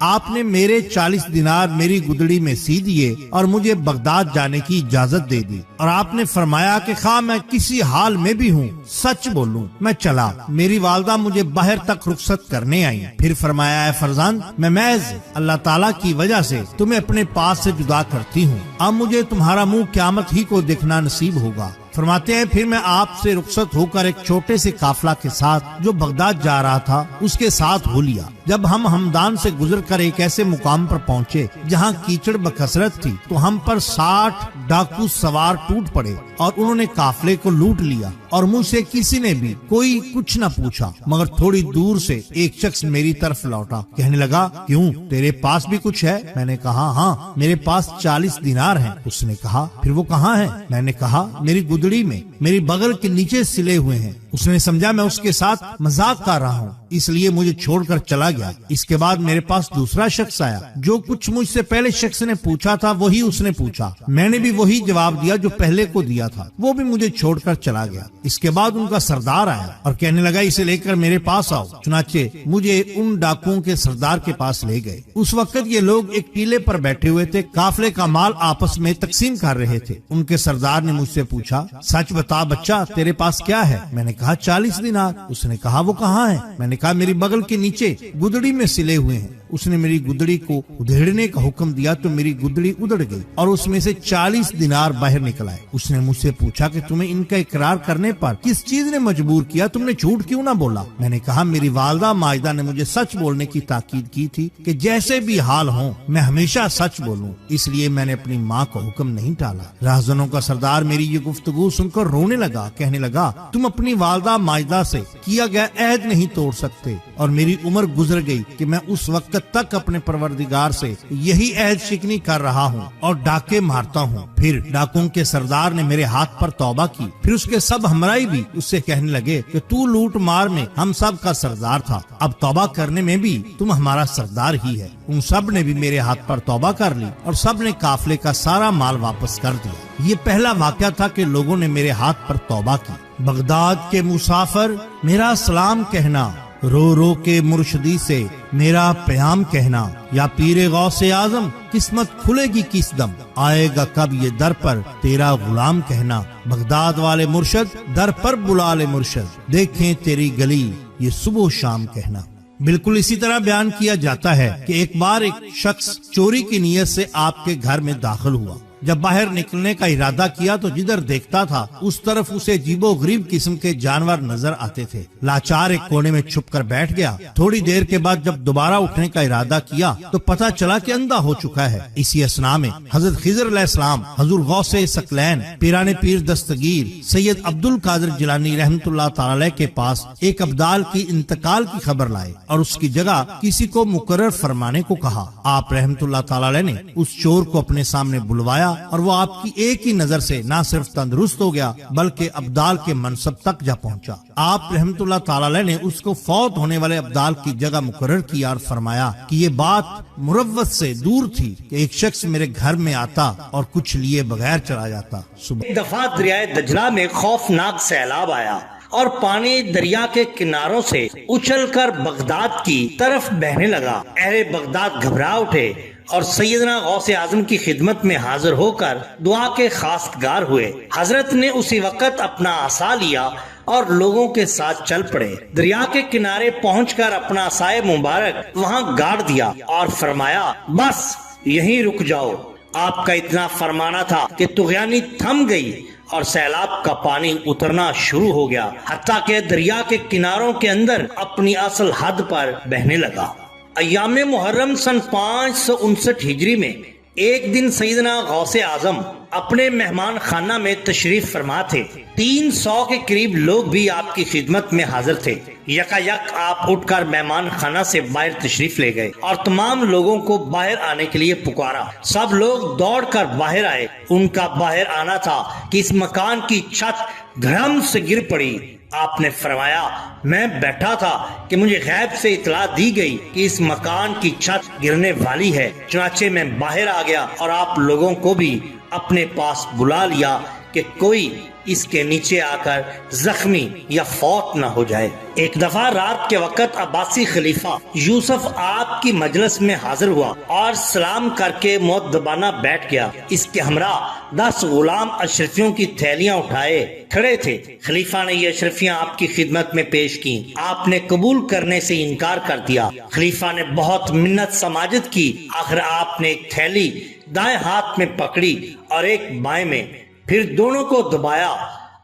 آپ نے میرے 40 دینار میری گدڑی میں سی دیے اور مجھے بغداد جانے کی اجازت دے دی، اور آپ نے فرمایا کہ خواہ میں کسی حال میں بھی ہوں سچ بولوں۔ میں چلا، میری والدہ مجھے باہر تک رخصت کرنے آئی، پھر فرمایا اے فرزند، میں محض اللہ تعالیٰ کی وجہ سے تمہیں اپنے پاس سے جدا کرتی ہوں، اب مجھے تمہارا منہ قیامت ہی کو دیکھنا نصیب ہوگا۔ فرماتے ہیں پھر میں آپ سے رخصت ہو کر ایک چھوٹے سے قافلہ کے ساتھ جو بغداد جا رہا تھا اس کے ساتھ ہو لیا۔ جب ہم ہمدان سے گزر کر ایک ایسے مقام پر پہنچے جہاں کیچڑ بکثرت تھی تو ہم پر 60 ڈاکو سوار ٹوٹ پڑے اور انہوں نے قافلے کو لوٹ لیا، اور مجھ سے کسی نے بھی کوئی کچھ نہ پوچھا، مگر تھوڑی دور سے ایک شخص میری طرف لوٹا، کہنے لگا کیوں تیرے پاس بھی کچھ ہے؟ میں نے کہا ہاں میرے پاس 40 دینار ہیں۔ اس نے کہا پھر وہ کہاں ہیں؟ میں نے کہا میری گدڑی میں، میری بغل کے نیچے سلے ہوئے ہیں۔ اس نے سمجھا میں اس کے ساتھ مذاق کر رہا ہوں، اس لیے مجھے چھوڑ کر چلا گیا۔ اس کے بعد میرے پاس دوسرا شخص آیا، جو کچھ مجھ سے پہلے شخص نے پوچھا تھا وہی اس نے پوچھا، میں نے بھی وہی جواب دیا جو پہلے کو دیا تھا، وہ بھی مجھے چھوڑ کر چلا گیا۔ اس کے بعد ان کا سردار آیا اور کہنے لگا اسے لے کر میرے پاس آؤ، چنانچہ مجھے ان ڈاکوؤں کے سردار کے پاس لے گئے۔ اس وقت یہ لوگ ایک ٹیلے پر بیٹھے ہوئے تھے، قافلے کا مال آپس میں تقسیم کر رہے تھے۔ ان کے سردار نے مجھ سے پوچھا سچ بتا بچہ تیرے پاس کیا ہے؟ میں نے کہا 40 دینار۔ اس نے کہا وہ کہاں ہے؟ میں نے کہا میری بغل کے نیچے گدڑی میں سلے ہوئے ہیں۔ اس نے میری گدڑی کو ادھیڑنے کا حکم دیا تو میری گدڑی ادھڑ گئی اور اس میں سے 40 دینار باہر نکل آئے۔ اس نے مجھ سے پوچھا کہ تمہیں ان کا اقرار کرنے پر کس چیز نے مجبور کیا؟ تم نے جھوٹ کیوں نہ بولا؟ میں نے کہا میری والدہ ماجدہ نے مجھے سچ بولنے کی تاکید کی تھی کہ جیسے بھی حال ہوں میں ہمیشہ سچ بولوں، اس لیے میں نے اپنی ماں کو حکم نہیں ٹالا۔ راہزنوں کا سردار میری یہ گفتگو سن کر رونے لگا، کہنے لگا تم اپنی والدہ ماجدہ سے کیا گیا عہد نہیں توڑ سکتے، اور میری عمر گزر گئی کہ میں اس وقت تک اپنے پروردگار سے یہی عہد شکنی کر رہا ہوں اور ڈاکے مارتا ہوں۔ پھر ڈاکوں کے سردار نے میرے ہاتھ پر توبہ کی، پھر اس کے سب ہمرائی بھی اس سے کہنے لگے کہ تو لوٹ مار میں ہم سب کا سردار تھا، اب توبہ کرنے میں بھی تم ہمارا سردار ہی ہے۔ ان سب نے بھی میرے ہاتھ پر توبہ کر لی اور سب نے قافلے کا سارا مال واپس کر دیا۔ یہ پہلا واقعہ تھا کہ لوگوں نے میرے ہاتھ پر توبہ کی۔ بغداد کے مسافر میرا سلام کہنا، رو رو کے مرشدی سے میرا پیام کہنا، یا پیر غوث اعظم قسمت کھلے گی کس دم، آئے گا کب یہ در پر تیرا غلام کہنا، بغداد والے مرشد در پر بلا لے مرشد، دیکھیں تیری گلی یہ صبح و شام کہنا۔ بالکل اسی طرح بیان کیا جاتا ہے کہ ایک بار ایک شخص چوری کی نیت سے آپ کے گھر میں داخل ہوا، جب باہر نکلنے کا ارادہ کیا تو جدھر دیکھتا تھا اس طرف اسے عجیب و غریب قسم کے جانور نظر آتے تھے۔ لاچار ایک کونے میں چھپ کر بیٹھ گیا۔ تھوڑی دیر کے بعد جب دوبارہ اٹھنے کا ارادہ کیا تو پتہ چلا کہ اندھا ہو چکا ہے۔ اسی اثنا میں حضرت خضر علیہ السلام، حضور غوث ثقلین پیران پیر دستگیر سید عبد القادر جیلانی رحمۃ اللہ تعالی کے پاس ایک ابدال کی انتقال کی خبر لائے اور اس کی جگہ کسی کو مقرر فرمانے کو کہا۔ آپ رحمۃ اللہ تعالی نے اس چور کو اپنے سامنے بلوایا اور وہ آپ کی ایک ہی نظر سے نہ صرف تندرست ہو گیا بلکہ ابدال کے منصب تک جا پہنچا۔ آپ رحمت اللہ تعالی نے اس کو فوت ہونے والے ابدال کی جگہ مقرر کیا اور فرمایا کہ یہ بات مروت سے دور تھی کہ ایک شخص میرے گھر میں آتا اور کچھ لیے بغیر چلا جاتا۔ ایک دفعہ دریائے دجلہ میں خوفناک سیلاب آیا اور پانی دریا کے کناروں سے اچھل کر بغداد کی طرف بہنے لگا۔ اہل بغداد گھبرا اٹھے اور سیدنا غوث اعظم کی خدمت میں حاضر ہو کر دعا کے خواستگار ہوئے۔ حضرت نے اسی وقت اپنا عصا لیا اور لوگوں کے ساتھ چل پڑے۔ دریا کے کنارے پہنچ کر اپنا عصائے مبارک وہاں گاڑ دیا اور فرمایا بس یہیں رک جاؤ۔ آپ کا اتنا فرمانا تھا کہ طغیانی تھم گئی اور سیلاب کا پانی اترنا شروع ہو گیا، حتیٰ کہ دریا کے کناروں کے اندر اپنی اصل حد پر بہنے لگا۔ ایام محرم سن 559 ہجری میں ایک دن سیدنا غوث اعظم اپنے مہمان خانہ میں تشریف فرما تھے۔ 300 کے قریب لوگ بھی آپ کی خدمت میں حاضر تھے۔ یکایک آپ اٹھ کر مہمان خانہ سے باہر تشریف لے گئے اور تمام لوگوں کو باہر آنے کے لیے پکارا۔ سب لوگ دوڑ کر باہر آئے۔ ان کا باہر آنا تھا کہ اس مکان کی چھت دھڑم سے گر پڑی۔ آپ نے فرمایا میں بیٹھا تھا کہ مجھے غیب سے اطلاع دی گئی کہ اس مکان کی چھت گرنے والی ہے، چنانچہ میں باہر آ گیا اور آپ لوگوں کو بھی اپنے پاس بلا لیا کہ کوئی اس کے نیچے آ کر زخمی یا فوت نہ ہو جائے۔ ایک دفعہ رات کے وقت عباسی خلیفہ یوسف آپ کی مجلس میں حاضر ہوا اور سلام کر کے مؤدبانہ بیٹھ گیا۔ اس کے ہمراہ 10 غلام اشرفیوں کی تھیلیاں اٹھائے کھڑے تھے۔ خلیفہ نے یہ اشرفیاں آپ کی خدمت میں پیش کی۔ آپ نے قبول کرنے سے انکار کر دیا۔ خلیفہ نے بہت منت سماجت کی۔ آخر آپ نے ایک تھیلی دائیں ہاتھ میں پکڑی اور ایک بائیں میں، پھر دونوں کو دبایا۔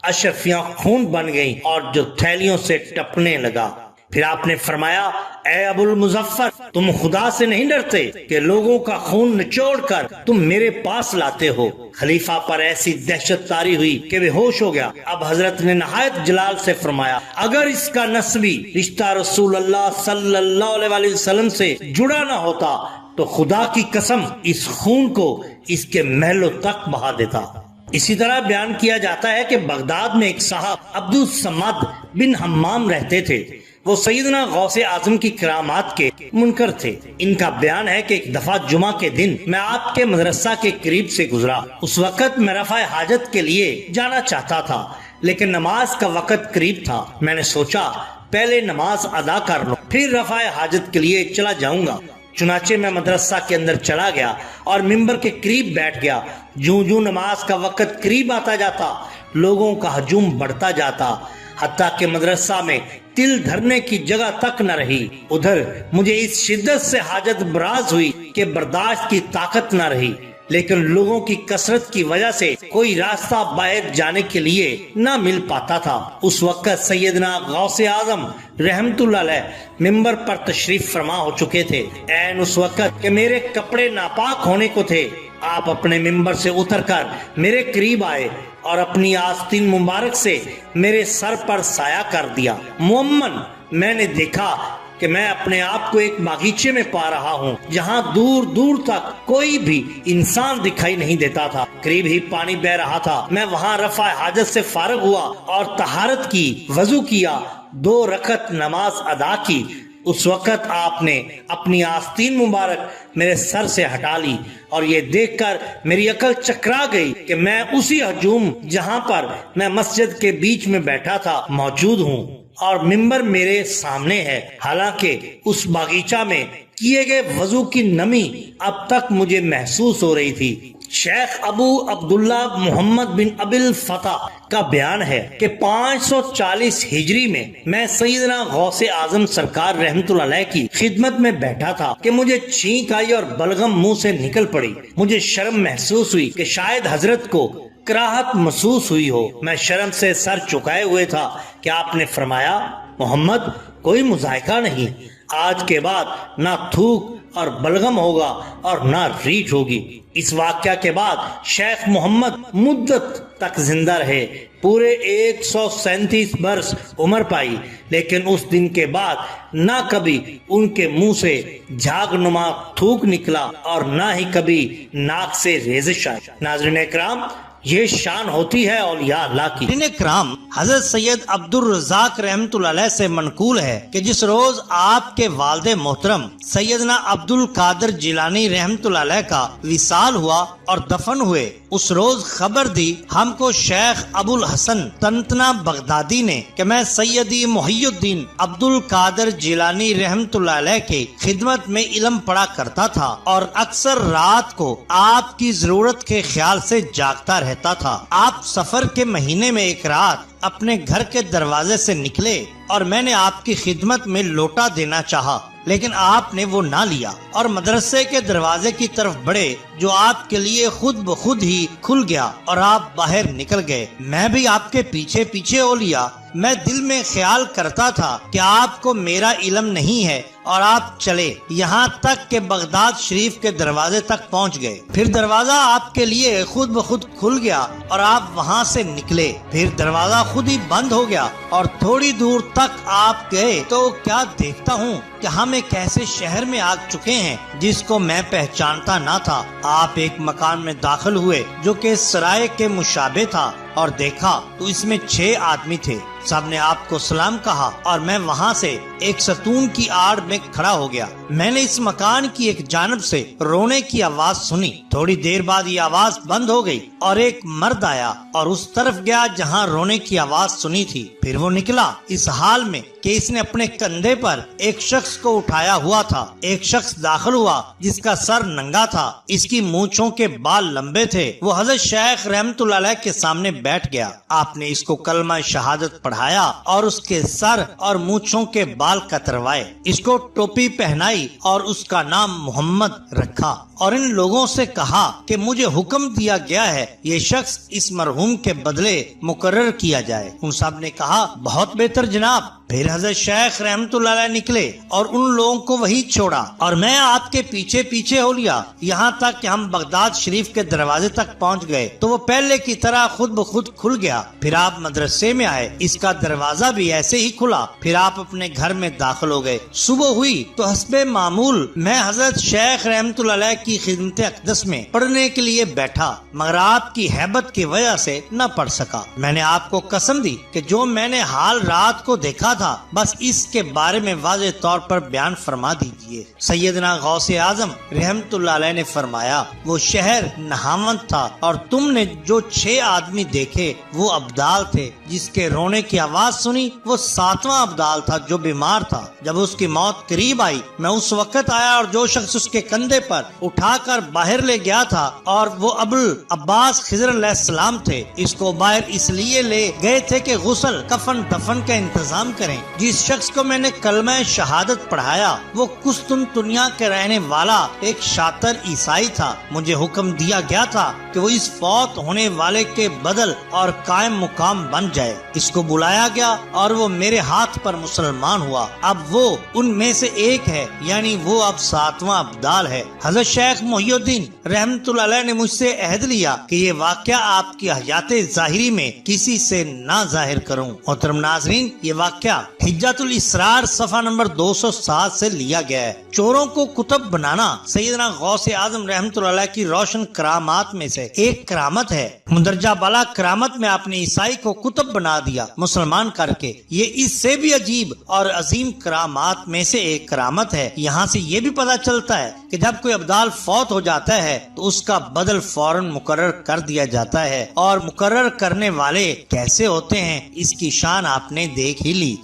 اشرفیاں خون بن گئیں اور جو تھیلیوں سے ٹپنے لگا۔ پھر آپ نے فرمایا، اے ابو المظفر، تم خدا سے نہیں ڈرتے کہ لوگوں کا خون نچوڑ کر تم میرے پاس لاتے ہو؟ خلیفہ پر ایسی دہشت طاری ہوئی کہ بے ہوش ہو گیا۔ اب حضرت نے نہایت جلال سے فرمایا، اگر اس کا نسبی رشتہ رسول اللہ صلی اللہ علیہ وسلم سے جڑا نہ ہوتا تو خدا کی قسم اس خون کو اس کے محلوں تک بہا دیتا۔ اسی طرح بیان کیا جاتا ہے کہ بغداد میں ایک صاحب عبد الصمد بن حمام رہتے تھے۔ وہ سیدنا غوث اعظم کی کرامات کے منکر تھے۔ ان کا بیان ہے کہ ایک دفعہ جمعہ کے دن میں آپ کے مدرسہ کے قریب سے گزرا۔ اس وقت میں رفع حاجت کے لیے جانا چاہتا تھا، لیکن نماز کا وقت قریب تھا۔ میں نے سوچا پہلے نماز ادا کر لوں، پھر رفع حاجت کے لیے چلا جاؤں گا۔ چنانچہ میں مدرسہ کے اندر چلا گیا اور منبر کے قریب بیٹھ گیا۔ جوں جوں نماز کا وقت قریب آتا جاتا، لوگوں کا ہجوم بڑھتا جاتا، حتیٰ کہ مدرسہ میں تل دھرنے کی جگہ تک نہ رہی۔ ادھر مجھے اس شدت سے حاجت براز ہوئی کہ برداشت کی طاقت نہ رہی، لیکن لوگوں کی کثرت کی وجہ سے کوئی راستہ باہر جانے کے لیے نہ مل پاتا تھا۔ اس وقت سیدنا غوث اعظم رحمت اللہ علیہ منبر پر تشریف فرما ہو چکے تھے۔ عین اس وقت کہ میرے کپڑے ناپاک ہونے کو تھے، آپ اپنے منبر سے اتر کر میرے قریب آئے اور اپنی آستین مبارک سے میرے سر پر سایہ کر دیا۔ معمن میں نے دیکھا کہ میں اپنے آپ کو ایک باغیچے میں پا رہا ہوں جہاں دور دور تک کوئی بھی انسان دکھائی نہیں دیتا تھا۔ قریب ہی پانی بہ رہا تھا۔ میں وہاں رفع حاجت سے فارغ ہوا اور طہارت کی، وضو کیا، 2 رکعت نماز ادا کی۔ اس وقت آپ نے اپنی آستین مبارک میرے سر سے ہٹا لی اور یہ دیکھ کر میری عقل چکرا گئی کہ میں اسی ہجوم جہاں پر میں مسجد کے بیچ میں بیٹھا تھا موجود ہوں اور منبر میرے سامنے ہے۔ حالانکہ اس باغیچہ میں کیے گئے وضو کی نمی اب تک مجھے محسوس ہو رہی تھی۔ شیخ ابو عبداللہ محمد بن ابی الفتح کا بیان ہے کہ 540 ہجری میں سیدنا غوث اعظم سرکار رحمت اللہ علیہ کی خدمت میں بیٹھا تھا کہ مجھے چھینک آئی اور بلغم منہ سے نکل پڑی۔ مجھے شرم محسوس ہوئی کہ شاید حضرت کو کراہت محسوس ہوئی ہو۔ میں شرم سے سر چکائے ہوئے تھا کہ آپ نے فرمایا، محمد کوئی مذائقہ نہیں، آج کے بعد نہ تھوک اور بلغم ہوگا اور نہ ریٹ ہوگی۔ اس واقعہ کے بعد شیخ محمد مدت تک زندہ رہے، پورے 137 برس عمر پائی، لیکن اس دن کے بعد نہ کبھی ان کے منہ سے جھاگ نما تھوک نکلا اور نہ ہی کبھی ناک سے ریزش آئی۔ ناظرین اکرام، یہ شان ہوتی ہے اولیاء اللہ کی۔ کرام، حضرت سید عبد الرزاق رحمت اللہ علیہ سے منقول ہے کہ جس روز آپ کے والد محترم سیدنا عبد القادر جیلانی رحمت اللہ علیہ کا وصال ہوا اور دفن ہوئے، اس روز خبر دی ہم کو شیخ ابو الحسن طنطنہ بغدادی نے کہ میں سیدی محی الدین عبد القادر جیلانی رحمت اللہ علیہ کے خدمت میں علم پڑھا کرتا تھا اور اکثر رات کو آپ کی ضرورت کے خیال سے جاگتا رہتا تھا۔ آپ سفر کے مہینے میں ایک رات اپنے گھر کے دروازے سے نکلے اور میں نے آپ کی خدمت میں لوٹا دینا چاہا، لیکن آپ نے وہ نہ لیا اور مدرسے کے دروازے کی طرف بڑھے جو آپ کے لیے خود بخود ہی کھل گیا اور آپ باہر نکل گئے۔ میں بھی آپ کے پیچھے پیچھے ہو لیا۔ میں دل میں خیال کرتا تھا کہ آپ کو میرا علم نہیں ہے اور آپ چلے، یہاں تک کہ بغداد شریف کے دروازے تک پہنچ گئے۔ پھر دروازہ آپ کے لیے خود بخود کھل گیا اور آپ وہاں سے نکلے، پھر دروازہ خود ہی بند ہو گیا اور تھوڑی دور تک آپ گئے تو کیا دیکھتا ہوں کہ ہم ایک ایسے شہر میں آ چکے ہیں جس کو میں پہچانتا نہ تھا۔ آپ ایک مکان میں داخل ہوئے جو کہ سرائے کے مشابہ تھا اور دیکھا تو اس میں 6 آدمی تھے۔ سب نے آپ کو سلام کہا اور میں وہاں سے ایک ستون کی آڑ میں کھڑا ہو گیا۔ میں نے اس مکان کی ایک جانب سے رونے کی آواز سنی. تھوڑی دیر بعد یہ آواز بند ہو گئی اور ایک مرد آیا اور اس طرف گیا جہاں رونے کی آواز سنی تھی. پھر وہ نکلا اس حال میں کہ اس نے اپنے کندھے پر ایک شخص کو اٹھایا ہوا تھا. ایک شخص داخل ہوا جس کا سر ننگا تھا, اس کی مونچھوں کے بال لمبے تھے. وہ حضرت شیخ رحمت اللہ علیہ کے سامنے بیٹھ گیا. آپ نے اس کو کلمہ شہادت پڑھایا اور اس کے سر اور مونچھوں کے بال کتروائے. اس کو ٹوپی پہنائی اور اس کا نام محمد رکھا اور ان لوگوں سے کہا کہ مجھے حکم دیا گیا ہے یہ شخص اس مرحوم کے بدلے مقرر کیا جائے. ان سب نے کہا بہت بہتر جناب. پھر حضرت شیخ رحمت اللہ علیہ نکلے اور ان لوگوں کو وہی چھوڑا اور میں آپ کے پیچھے پیچھے ہو لیا یہاں تک کہ ہم بغداد شریف کے دروازے تک پہنچ گئے تو وہ پہلے کی طرح خود بخود کھل گیا. پھر آپ مدرسے میں آئے, اس کا دروازہ بھی ایسے ہی کھلا. پھر آپ اپنے گھر میں داخل ہو گئے. صبح ہوئی تو حسب معمول میں حضرت شیخ رحمت اللہ علیہ کی خدمت اقدس میں پڑھنے کے لیے بیٹھا, مگر آپ کی ہیبت کی وجہ سے نہ پڑھ سکا. میں نے آپ کو قسم دی کہ جو میں نے حال رات کو دیکھا تھا بس اس کے بارے میں واضح طور پر بیان فرما دیجئے. سیدنا غوث اعظم رحمت اللہ علیہ نے فرمایا وہ شہر نہاوند تھا اور تم نے جو 6 آدمی دیکھے وہ ابدال تھے. جس کے رونے کی آواز سنی وہ 7واں ابدال تھا جو بیمار تھا. جب اس کی موت قریب آئی میں اس وقت آیا اور جو شخص اس کے کندھے پر اٹھا کر باہر لے گیا تھا اور وہ ابو عباس خضر علیہ السلام تھے. اس کو باہر اس لیے لے گئے تھے کہ غسل کفن دفن کا انتظام کریں. جس شخص کو میں نے کلمہ شہادت پڑھایا وہ قسطنطنیہ کے رہنے والا ایک شاطر عیسائی تھا. مجھے حکم دیا گیا تھا کہ وہ اس فوت ہونے والے کے بدل اور قائم مقام بن جائے. اس کو بلایا گیا اور وہ میرے ہاتھ پر مسلمان ہوا. اب وہ ان میں سے ایک ہے, یعنی وہ اب 7واں ابدال ہے. حضرت شیخ محی الدین رحمت اللہ علیہ نے مجھ سے عہد لیا کہ یہ واقعہ آپ کی حیات ظاہری میں کسی سے نہ ظاہر کروں. محترم ناظرین, یہ واقعہ حجت الاسرار صفحہ نمبر 207 سے لیا گیا ہے. چوروں کو کتب بنانا سیدنا غوث اعظم رحمت اللہ علیہ کی روشن کرامات میں سے ایک کرامت ہے. مندرجہ بالا کرامت میں آپ نے عیسائی کو کتب بنا دیا مسلمان کر کے. یہ اس سے بھی عجیب اور عظیم کرامات میں سے ایک کرامت ہے. یہاں سے یہ بھی پتہ چلتا ہے کہ جب کوئی ابدال فوت ہو جاتا ہے تو اس کا بدل فوراً مقرر کر دیا جاتا ہے, اور مقرر کرنے والے کیسے ہوتے ہیں اس کی شان آپ نے دیکھ ہی لی.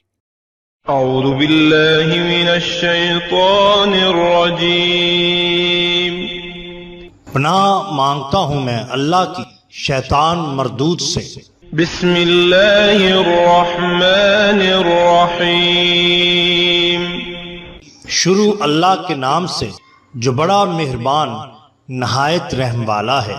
اعوذ باللہ من الشیطان الرجیم. پناہ مانگتا ہوں میں اللہ کی شیطان مردود سے. بسم اللہ الرحمن الرحیم. شروع اللہ کے نام سے جو بڑا مہربان نہایت رحم والا ہے.